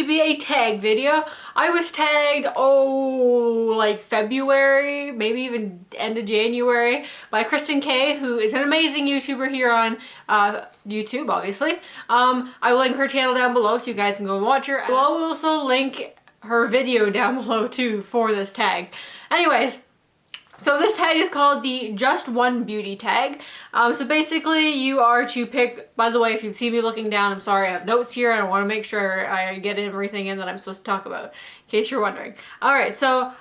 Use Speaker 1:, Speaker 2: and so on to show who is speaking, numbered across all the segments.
Speaker 1: be a tag video. I was tagged, like February, maybe even end of January, by Kristen K, who is an amazing YouTuber here on YouTube, obviously. I will link her channel down below so you guys can go and watch her. I will also link her video down below too for this tag. Anyways, so this tag is called the Just One Beauty tag. So basically you are to pick, by the way, if you see me looking down, I'm sorry, I have notes here and I want to make sure I get everything in that I'm supposed to talk about, in case you're wondering. Alright, so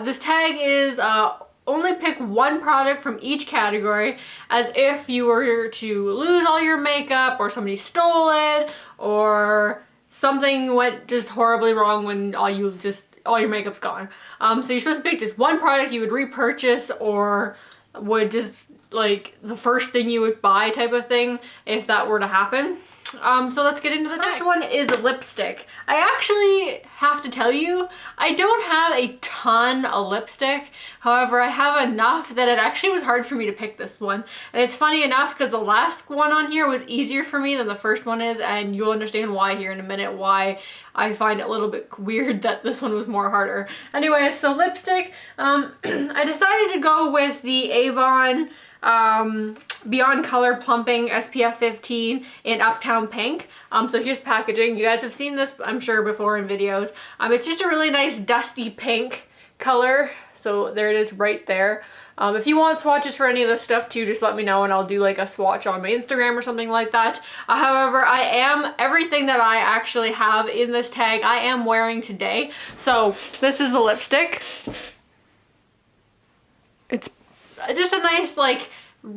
Speaker 1: this tag is only pick one product from each category, as if you were to lose all your makeup or somebody stole it or something went just horribly wrong when all your makeup's gone. So you're supposed to pick just one product you would repurchase or would just like the first thing you would buy type of thing if that were to happen. So let's get into the next one is lipstick. I actually have to tell you, I don't have a ton of lipstick. However, I have enough that it actually was hard for me to pick this one. And it's funny enough because the last one on here was easier for me than the first one is, and you'll understand why here in a minute, why I find it a little bit weird that this one was more harder. Anyway, so lipstick, I decided to go with the Avon Beyond Color Plumping SPF 15 in Uptown Pink. So here's the packaging. You guys have seen this, I'm sure, before in videos. It's just a really nice dusty pink color. So there it is right there. If you want swatches for any of this stuff too, just let me know and I'll do like a swatch on my Instagram or something like that. However, everything that I actually have in this tag, I am wearing today. So this is the lipstick. It's just a nice like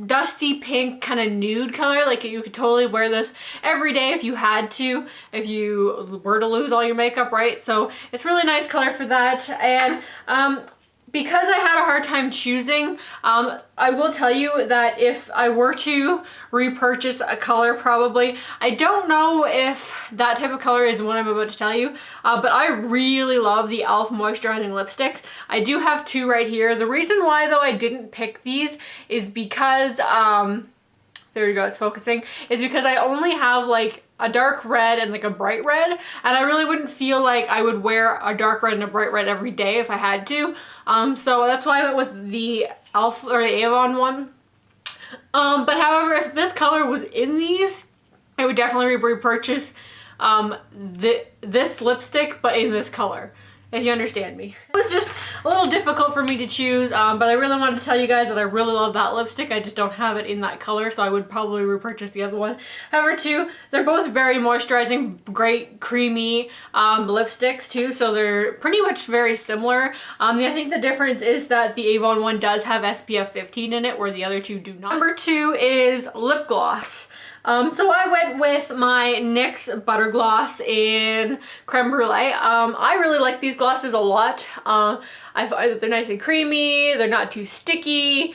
Speaker 1: dusty pink kind of nude color. Like you could totally wear this every day if you had to, if you were to lose all your makeup, right? So it's really nice color for that. And because I had a hard time choosing, I will tell you that if I were to repurchase a color, probably, I don't know if that type of color is what I'm about to tell you, but I really love the e.l.f. moisturizing lipsticks. I do have two right here. The reason why though I didn't pick these is because, there we go, it's focusing, is because I only have like a dark red and like a bright red, and I really wouldn't feel like I would wear a dark red and a bright red every day if I had to. So that's why I went with the e.l.f. or the Avon one. But however, if this color was in these, I would definitely repurchase this lipstick, but in this color, if you understand me. It was just a little difficult for me to choose, but I really wanted to tell you guys that I really love that lipstick. I just don't have it in that color, so I would probably repurchase the other one. However, too, they're both very moisturizing, great, creamy lipsticks, too, so they're pretty much very similar. I think the difference is that the Avon one does have SPF 15 in it, where the other two do not. Number 2 is lip gloss. So I went with my NYX Butter Gloss in Creme Brulee. I really like these glosses a lot. I find that they're nice and creamy, they're not too sticky.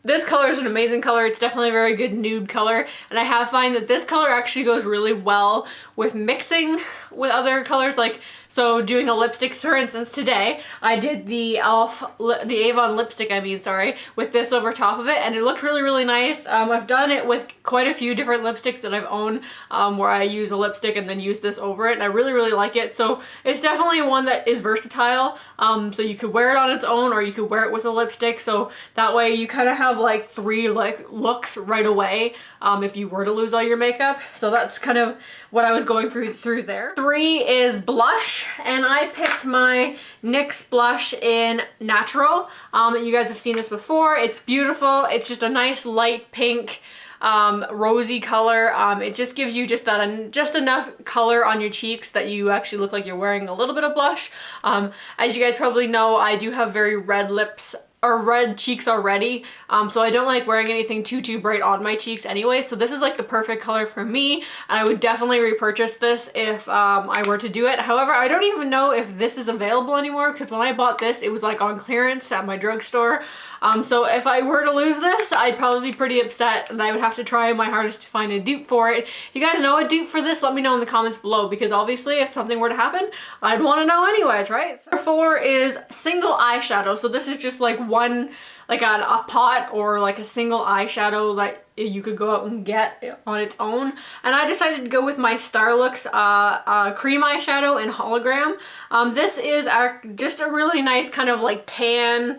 Speaker 1: This color is an amazing color. It's definitely a very good nude color, and I have found that this color actually goes really well with mixing with other colors. Like, so doing a lipstick, for instance, today I did the Avon lipstick, with this over top of it, and it looked really, really nice. I've done it with quite a few different lipsticks that I've owned, where I use a lipstick and then use this over it, and I really, really like it. So it's definitely one that is versatile. So you could wear it on its own, or you could wear it with a lipstick, so that way you kind of have like 3 like looks right away if you were to lose all your makeup. So that's kind of what I was going through there. 3 is blush, and I picked my NYX blush in Natural. You guys have seen this before. It's beautiful. It's just a nice light pink, rosy color. It just gives you just enough color on your cheeks that you actually look like you're wearing a little bit of blush. As you guys probably know, I do have very red lips or red cheeks already, so I don't like wearing anything too bright on my cheeks anyway, so this is like the perfect color for me, and I would definitely repurchase this if I were to do it. However, I don't even know if this is available anymore, because when I bought this, it was like on clearance at my drugstore. So if I were to lose this, I'd probably be pretty upset, and I would have to try my hardest to find a dupe for it. If you guys know a dupe for this, let me know in the comments below, because obviously if something were to happen, I'd want to know anyways, right? So 4 is single eyeshadow. So this is just like one, like a pot or like a single eyeshadow that you could go out and get on its own. And I decided to go with my Starlooks cream eyeshadow in hologram. This is just a really nice kind of like tan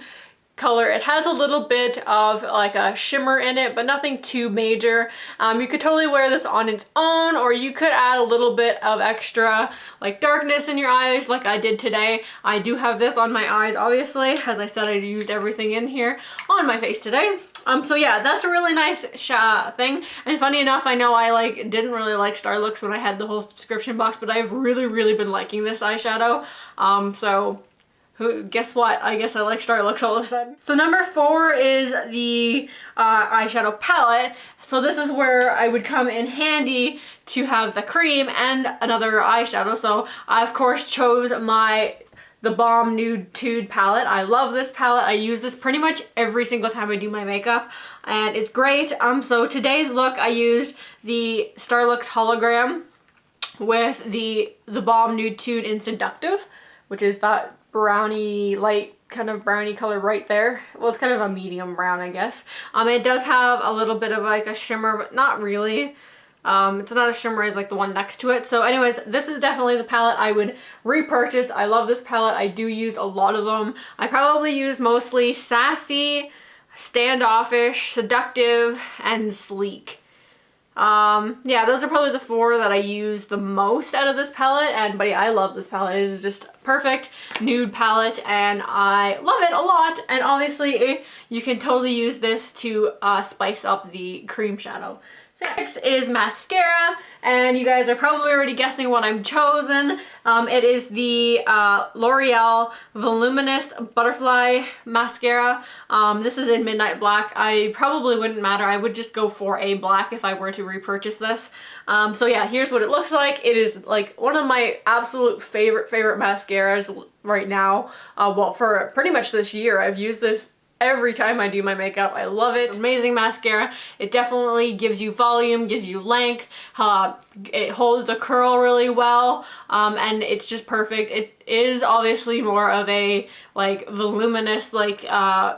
Speaker 1: color. It has a little bit of like a shimmer in it, but nothing too major. You could totally wear this on its own, or you could add a little bit of extra like darkness in your eyes like I did today. I do have this on my eyes, obviously. As I said, I used everything in here on my face today. So yeah, that's a really nice thing. And funny enough, I know I didn't really like Starlooks when I had the whole subscription box, but I've really been liking this eyeshadow. So guess what? I guess I like Starlooks all of a sudden. So number 4 is the eyeshadow palette. So this is where I would come in handy to have the cream and another eyeshadow. So I of course chose the Balm Nude Tude palette. I love this palette. I use this pretty much every single time I do my makeup, and it's great. So today's look, I used the Starlooks hologram with the Balm Nude Tude in Seductive, which is that brownie, light kind of brownie color right there. Well, it's kind of a medium brown, I guess. It does have a little bit of like a shimmer, but not really. It's not as shimmery as like the one next to it. So anyways, this is definitely the palette I would repurchase. I love this palette. I do use a lot of them. I probably use mostly Sassy, Standoffish, Seductive, and Sleek. Yeah, those are probably the 4 that I use the most out of this palette, but yeah, I love this palette. It is just perfect nude palette, and I love it a lot. And obviously you can totally use this to spice up the cream shadow. So next is mascara, and you guys are probably already guessing what I'm chosen. It is the L'Oreal Voluminous Butterfly Mascara. This is in Midnight Black. I probably wouldn't matter. I would just go for a black if I were to repurchase this. So yeah, here's what it looks like. It is like one of my absolute favorite mascaras right now. Well, for pretty much this year, I've used this every time I do my makeup. I love it. Amazing mascara. It definitely gives you volume, gives you length. It holds a curl really well, and it's just perfect. It is obviously more of a like voluminous, like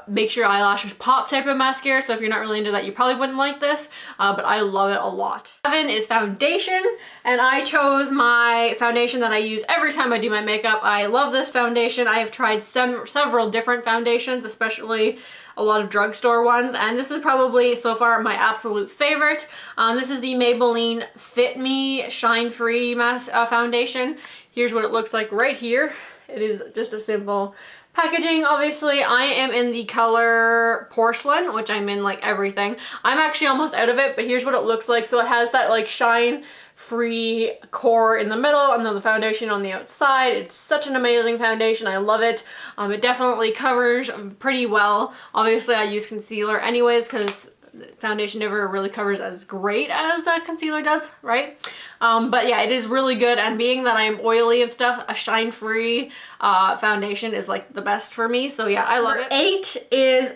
Speaker 1: makes your eyelashes pop type of mascara. So if you're not really into that, you probably wouldn't like this, but I love it a lot. 7 is foundation, and I chose my foundation that I use every time I do my makeup. I love this foundation. I have tried several different foundations, especially a lot of drugstore ones, and this is probably so far my absolute favorite. This is the Maybelline Fit Me Shine Free foundation. Here's what it looks like right here. It is just a simple packaging. Obviously, I am in the color Porcelain, which I'm in like everything. I'm actually almost out of it, but here's what it looks like. So it has that like shine free core in the middle and then the foundation on the outside. It's such an amazing foundation. I love it. It definitely covers pretty well. Obviously I use concealer anyways because foundation never really covers as great as concealer does, right? But yeah, it is really good, and being that I'm oily and stuff, a shine free foundation is like the best for me. So yeah, I love it. 8 is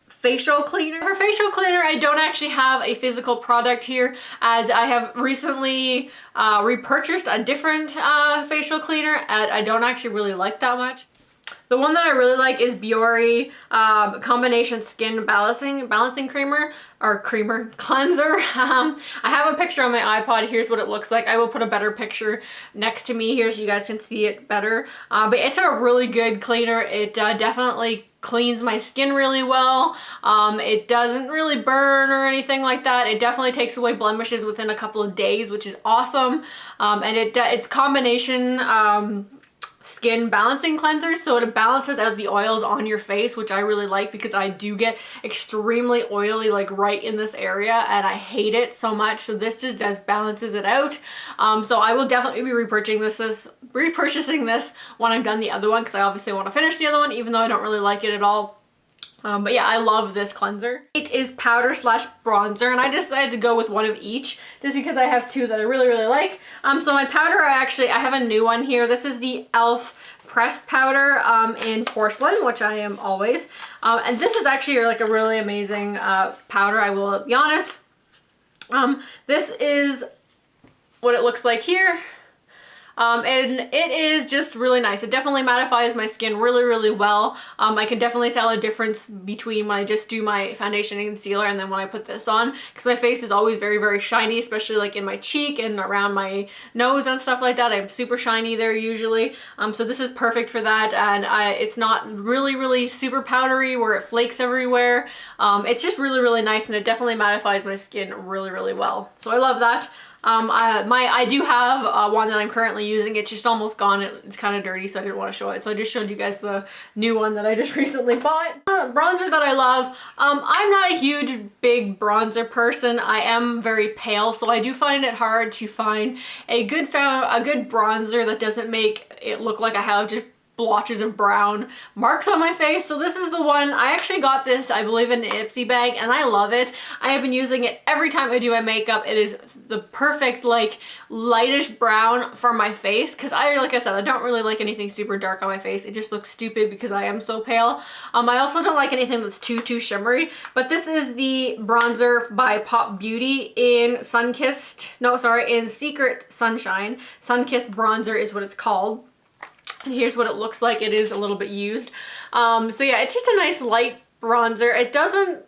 Speaker 1: facial cleaner. For facial cleaner, I don't actually have a physical product here, as I have recently repurchased a different facial cleaner, and I don't actually really like that much. The one that I really like is Biore Combination Skin Balancing Cleanser. I have a picture on my iPod. Here's what it looks like. I will put a better picture next to me here so you guys can see it better. But it's a really good cleaner. It definitely cleans my skin really well. It doesn't really burn or anything like that. It definitely takes away blemishes within a couple of days, which is awesome. And it's combination skin balancing cleanser, so it balances out the oils on your face, which I really like because I do get extremely oily like right in this area and I hate it so much. So this just balances it out. So I will definitely be repurchasing this when I'm done the other one, because I obviously want to finish the other one even though I don't really like it at all. But yeah, I love this cleanser. It is powder slash bronzer, and I decided to go with one of each just because I have 2 that I really like. So my powder, I have a new one here. This is the e.l.f. pressed powder in Porcelain, which I am always. And this is actually like a really amazing powder, I will be honest. This is what it looks like here. and it is just really nice. It definitely mattifies my skin really, really well. I can definitely tell a difference between when I just do my foundation and concealer and then when I put this on, because my face is always very, very shiny, especially like in my cheek and around my nose and stuff like that. I'm super shiny there usually. So this is perfect for that, and it's not really, really super powdery where it flakes everywhere. It's just really, really nice, and it definitely mattifies my skin really, really well. So I love that. I do have one that I'm currently using. It's just almost gone. It's kind of dirty, so I didn't want to show it. So I just showed you guys the new one that I just recently bought. Bronzer that I love. I'm not a huge, big bronzer person. I am very pale, so I do find it hard to find a good bronzer that doesn't make it look like I have just blotches of brown marks on my face. So this is the one. I actually got this, I believe, in an Ipsy bag, and I love it. I have been using it every time I do my makeup. It is the perfect like lightish brown for my face, because like I said, I don't really like anything super dark on my face. It just looks stupid because I am so pale. I also don't like anything that's too shimmery, but this is the bronzer by Pop Beauty in in Secret Sunshine. Sun-Kissed Bronzer is what it's called. And here's what it looks like. It is a little bit used. So yeah, it's just a nice light bronzer. It doesn't,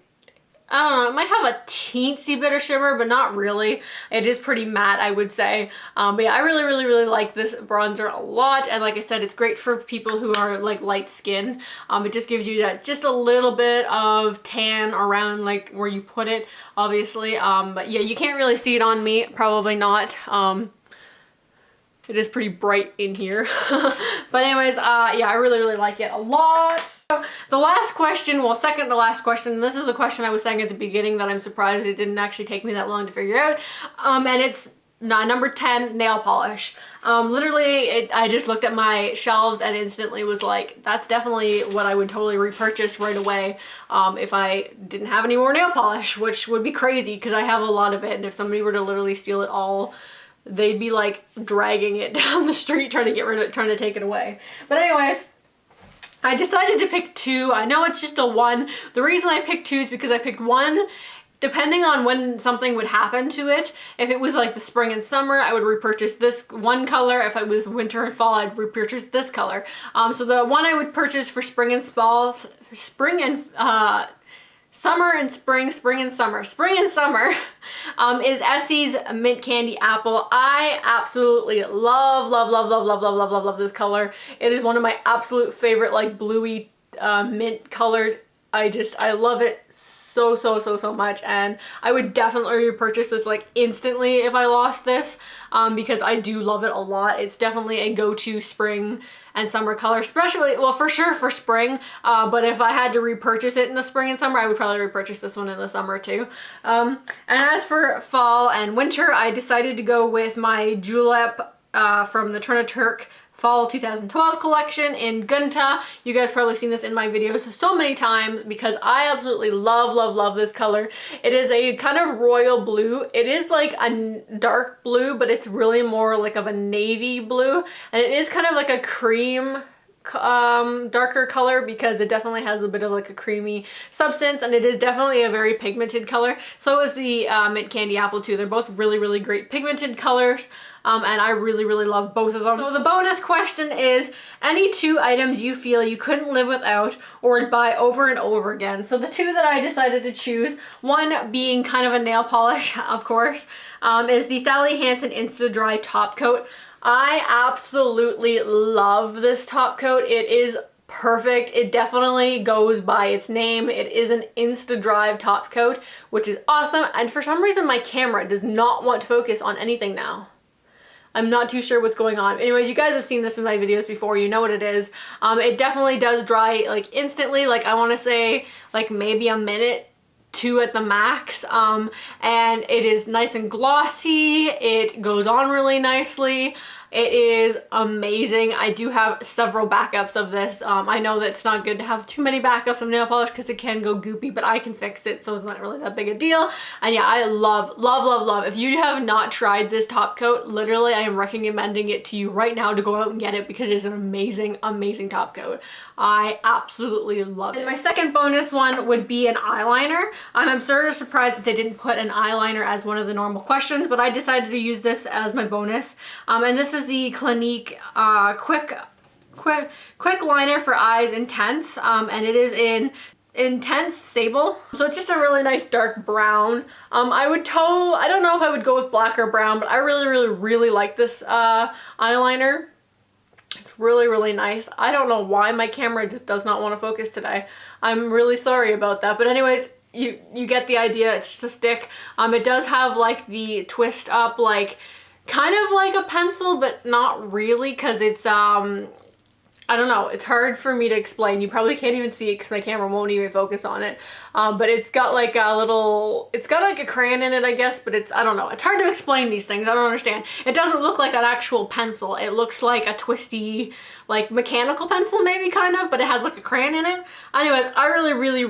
Speaker 1: I don't know, it might have a teensy bit of shimmer, but not really. It is pretty matte, I would say. But yeah, I really, really, really like this bronzer a lot. And like I said, it's great for people who are like light skin. It just gives you that just a little bit of tan around like where you put it, obviously. But yeah, you can't really see it on me, probably not. It is pretty bright in here. But anyways, yeah, I really, really like it a lot. The last question, well, second to last question, and this is the question I was saying at the beginning that I'm surprised it didn't actually take me that long to figure out. And it's number 10, nail polish. Literally, I just looked at my shelves and instantly was like, that's definitely what I would totally repurchase right away if I didn't have any more nail polish, which would be crazy because I have a lot of it, and if somebody were to literally steal it all, they'd be like dragging it down the street trying to get rid of it, trying to take it away. But anyways, I decided to pick two. I know it's just a one. The reason I picked two is because I picked one depending on when something would happen to it. If it was like the spring and summer, I would repurchase this one color. If it was winter and fall, I'd repurchase this color. So the one I would purchase for spring and fall, summer and spring and summer is Essie's Mint Candy Apple. I absolutely love this color. It is one of my absolute favorite like bluey mint colors. I love it so much, and I would definitely repurchase this like instantly if I lost this, because I do love it a lot. It's definitely a go-to spring and summer color, especially, well, for sure for spring, but if I had to repurchase it in the spring and summer, I would probably repurchase this one in the summer too. And as for fall and winter, I decided to go with my Julep from the Turn a Turk Fall 2012 collection in Gunta. You guys probably seen this in my videos so many times because I absolutely love this color. It is a kind of royal blue. It is like a dark blue, but it's really more like of a navy blue, and it is kind of like a cream darker color because it definitely has a bit of like a creamy substance, and it is definitely a very pigmented color. So is the Mint Candy Apple too. They're both really great pigmented colors, and I really love both of them. So the bonus question is any two items you feel you couldn't live without or would buy over and over again. So the two that I decided to choose, one being kind of a nail polish, of course, is the Sally Hansen Insta Dry Top Coat. I absolutely love this top coat. It is perfect. It definitely goes by its name. It is an Insta-Dry top coat, which is awesome. And for some reason, my camera does not want to focus on anything now. I'm not too sure what's going on. Anyways, you guys have seen this in my videos before. You know what it is. It definitely does dry like instantly. Like I want to say like maybe a minute, 2 at the max, and it is nice and glossy. It goes on really nicely. It is amazing. I do have several backups of this. I know that it's not good to have too many backups of nail polish because it can go goopy, but I can fix it, so it's not really that big a deal. And yeah, I love. If you have not tried this top coat, literally I am recommending it to you right now to go out and get it because it is an amazing top coat. I absolutely love it. And my second bonus one would be an eyeliner. I'm sort of surprised that they didn't put an eyeliner as one of the normal questions, but I decided to use this as my bonus. And this is is the Clinique quick liner for eyes intense, and it is in intense sable, so it's just a really nice dark brown. I don't know if I would go with black or brown, but I really like this eyeliner. It's really nice. I don't know why my camera just does not want to focus today. I'm really sorry about that, but anyways, you get the idea. It's just a stick. It does have like the twist up, like kind of like a pencil, but not really, because it's I don't know, it's hard for me to explain. You probably can't even see it because my camera won't even focus on it. But it's got like a little, it's got like a crayon in it, I guess, but I don't know. It's hard to explain these things. I don't understand. It doesn't look like an actual pencil. It looks like a twisty, like mechanical pencil maybe, kind of, but it has like a crayon in it. Anyways, I really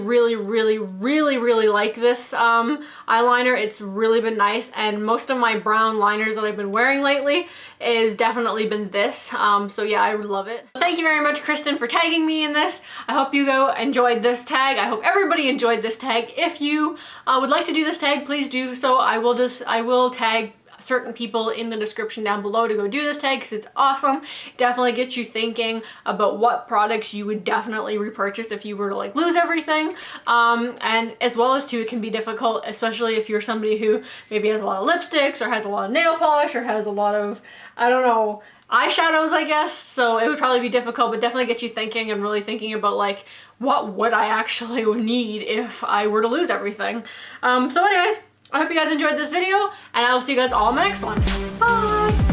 Speaker 1: like this eyeliner. It's really been nice, and most of my brown liners that I've been wearing lately is definitely been this. So yeah, I love it. Thank you very much, Kristen, for tagging me in this. I hope you enjoyed this tag. I hope everybody enjoyed this tag. If you would like to do this tag, please do so. I will tag certain people in the description down below to go do this tag, because it's awesome. It definitely gets you thinking about what products you would definitely repurchase if you were to like lose everything. And as well as too, it can be difficult, especially if you're somebody who maybe has a lot of lipsticks or has a lot of nail polish or has a lot of, I don't know, eyeshadows, I guess. So it would probably be difficult, but definitely get you thinking and really thinking about like, what would I actually need if I were to lose everything? So anyways, I hope you guys enjoyed this video, and I will see you guys all in the next one. Bye!